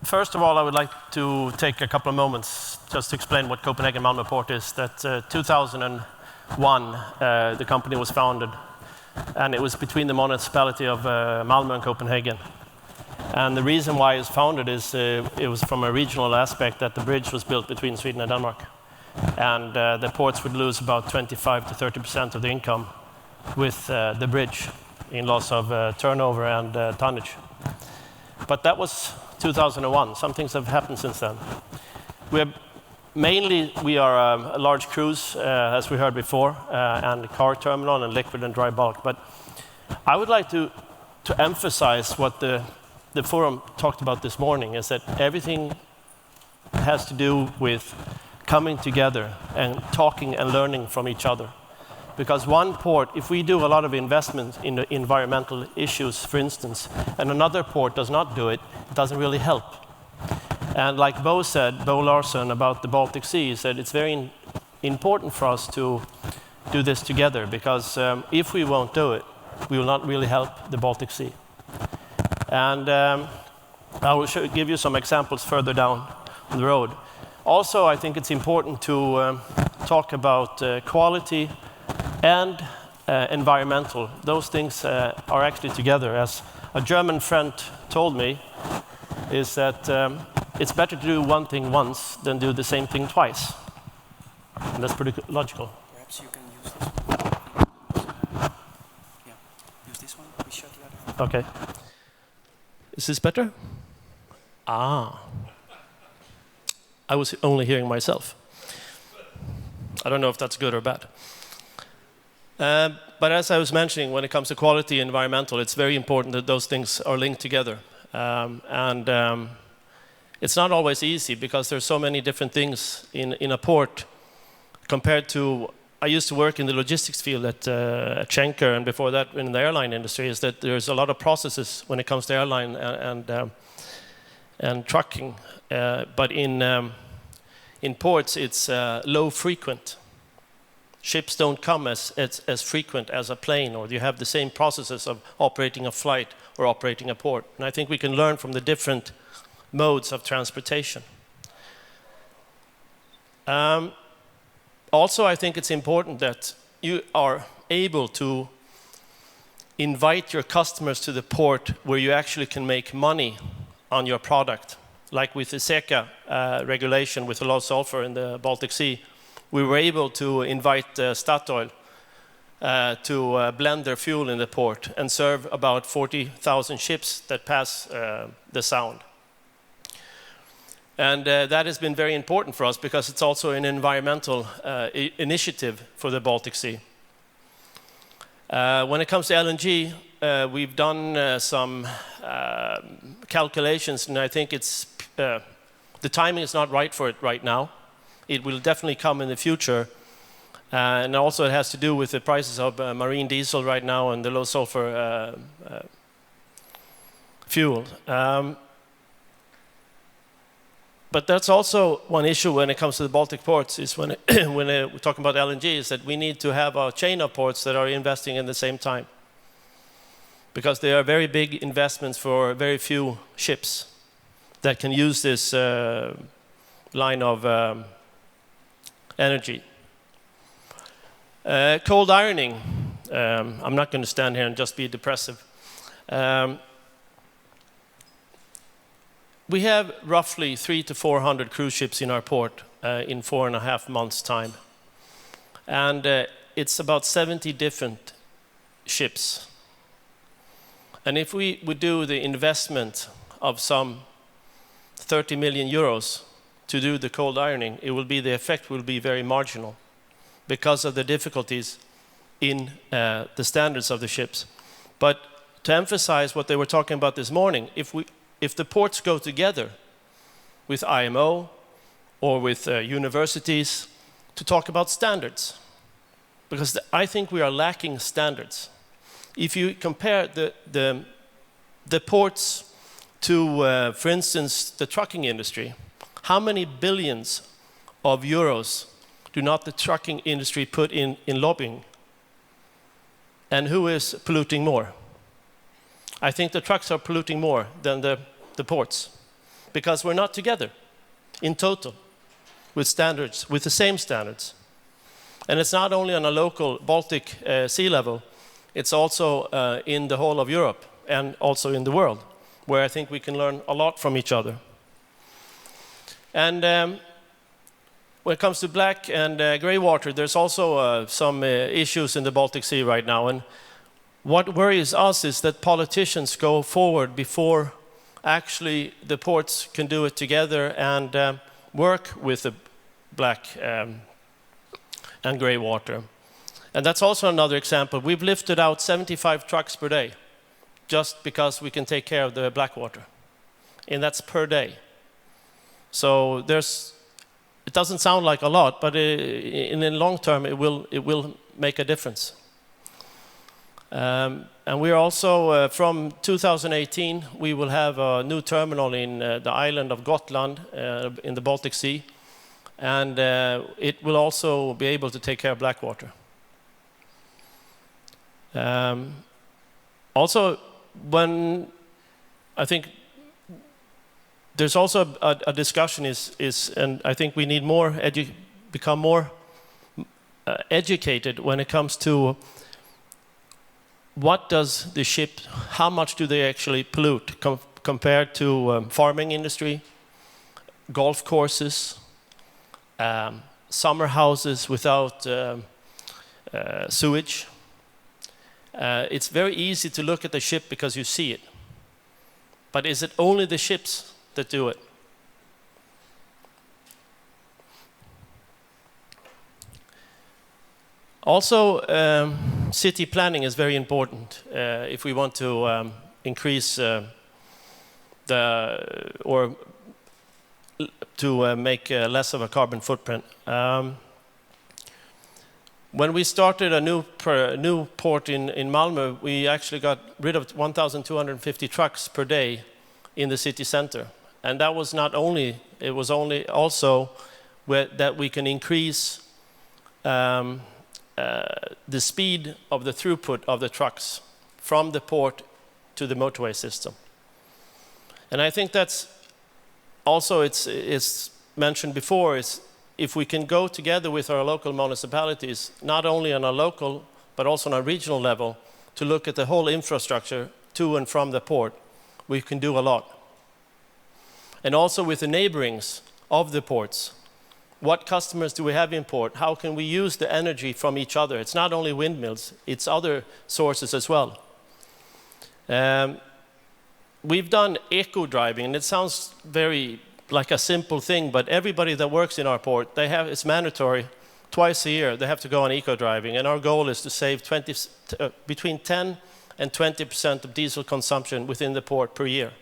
First of all, I would like to take a couple of moments just to explain what Copenhagen Malmö Port is. That 2001, the company was founded, and it was between the municipality of Malmö and Copenhagen. And the reason why it was founded is it was from a regional aspect that the bridge was built between Sweden and Denmark. And the ports would lose about 25 to 30% of the income with the bridge in loss of turnover and tonnage. But that was 2001. Some things have happened since then. We are a large cruise, as we heard before, and car terminal and liquid and dry bulk. But I would like to emphasize what the forum talked about this morning, is that everything has to do with coming together and talking and learning from each other. Because one port, if we do a lot of investment in the environmental issues, for instance, and another port does not do it, it doesn't really help. And like Bo Larsen about the Baltic Sea, he said it's very important for us to do this together, because if we won't do it, we will not really help the Baltic Sea. And I will give you some examples further down the road. Also, I think it's important to talk about quality and environmental. Those things are actually together. As a German friend told me, is that it's better to do one thing once than do the same thing twice. And that's pretty logical. Perhaps you can use this one. Yeah, use this one. We shut the other. Okay. Is this better? I was only hearing myself. I don't know if that's good or bad. But as I was mentioning, when it comes to quality and environmental, it's very important that those things are linked together. It's not always easy, because there's so many different things in a port compared to... I used to work in the logistics field at Schenker, and before that in the airline industry, is that there's a lot of processes when it comes to airline and trucking. But in ports, it's low frequent. Ships don't come as frequent as a plane, or you have the same processes of operating a flight or operating a port. And I think we can learn from the different modes of transportation. Also, I think it's important that you are able to invite your customers to the port where you actually can make money on your product. Like with the SECA regulation with the low sulfur in the Baltic Sea, we were able to invite Statoil to blend their fuel in the port and serve about 40,000 ships that pass the Sound. And that has been very important for us, because it's also an environmental initiative for the Baltic Sea. When it comes to LNG, we've done some calculations, and I think the timing is not right for it right now. It will definitely come in the future. And also it has to do with the prices of marine diesel right now and the low sulfur fuel. But that's also one issue when it comes to the Baltic ports, is when we're talking about LNG, is that we need to have a chain of ports that are investing in the same time. Because they are very big investments for very few ships that can use this line of energy. Cold ironing. I'm not going to stand here and just be depressive. We have roughly 300 to 400 cruise ships in our port in 4.5 months' time. And it's about 70 different ships. And if we would do the investment of some 30 million euros to do the cold ironing, the effect will be very marginal, because of the difficulties in the standards of the ships. But to emphasize what they were talking about this morning, if the ports go together with IMO or with universities to talk about standards, because I think we are lacking standards. If you compare the ports to, for instance, the trucking industry, how many billions of euros do not the trucking industry put in lobbying? And who is polluting more? I think the trucks are polluting more than the ports, because we're not together in total with standards, with the same standards. And it's not only on a local Baltic sea level, it's also in the whole of Europe and also in the world, where I think we can learn a lot from each other. And when it comes to black and grey water, there's also some issues in the Baltic Sea right now. And what worries us is that politicians go forward before actually the ports can do it together and work with the black and grey water. And that's also another example. We've lifted out 75 trucks per day just because we can take care of the black water. And that's per day. So it doesn't sound like a lot, but in the long term it will make a difference. And we're also, from 2018, we will have a new terminal in the island of Gotland in the Baltic Sea. And it will also be able to take care of black water. Also, when I think there's also a discussion and I think we need more become more educated when it comes to what does the ship, how much do they actually pollute compared to farming industry, golf courses, summer houses without sewage. It's very easy to look at the ship because you see it. But is it only the ships that do it? Also, city planning is very important if we want to increase to make less of a carbon footprint. When we started a new port in Malmö, we actually got rid of 1,250 trucks per day in the city center. And that was not only, it was only also that we can increase the speed of the throughput of the trucks from the port to the motorway system. And I think that's also, it's mentioned before, is if we can go together with our local municipalities, not only on a local, but also on a regional level, to look at the whole infrastructure to and from the port, we can do a lot. And also with the neighborings of the ports, what customers do we have in port? How can we use the energy from each other? It's not only windmills, it's other sources as well. We've done eco driving, and it sounds very like a simple thing, but everybody that works in our port, it's mandatory. Twice a year, they have to go on eco driving, and our goal is to save between 10 and 20% of diesel consumption within the port per year.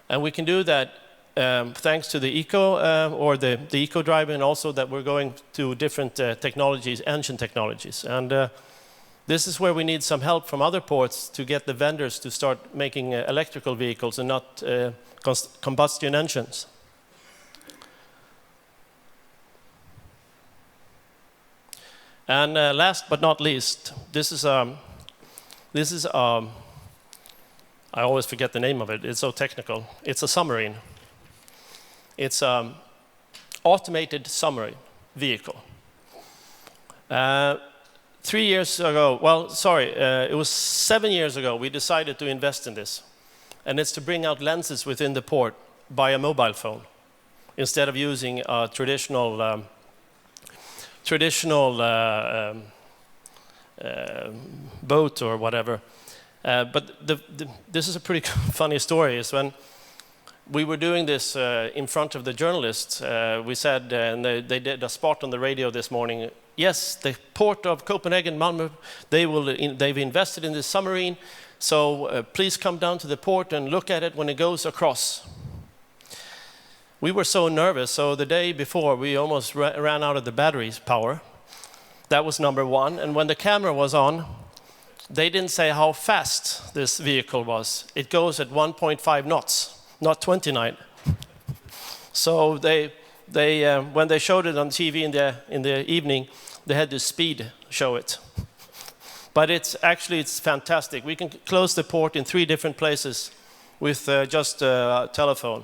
And we can do that thanks to the the eco driving, and also that we're going to different technologies, engine technologies. And this is where we need some help from other ports to get the vendors to start making electrical vehicles and not combustion engines. And last but not least, this is I always forget the name of it. It's so technical. It's a submarine. It's an automated submarine vehicle. 3 years ago, it was 7 years ago, we decided to invest in this. And it's to bring out lenses within the port by a mobile phone, instead of using a traditional boat or whatever. But this is a pretty funny story. Is when we were doing this in front of the journalists, we said, and they did a spot on the radio this morning. Yes, the port of Copenhagen, Malmö, they've invested in this submarine. So please come down to the port and look at it when it goes across. We were so nervous. So the day before, we almost ran out of the battery's power. That was number one. And when the camera was on, they didn't say how fast this vehicle was. It goes at 1.5 knots, not 29. So when they showed it on TV in the evening, they had to speed show it. But it's fantastic. We can close the port in 3 different places with just a telephone.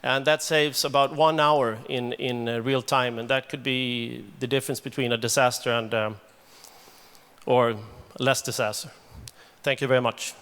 And that saves about 1 hour in real time, and that could be the difference between a disaster and or less disaster. Thank you very much.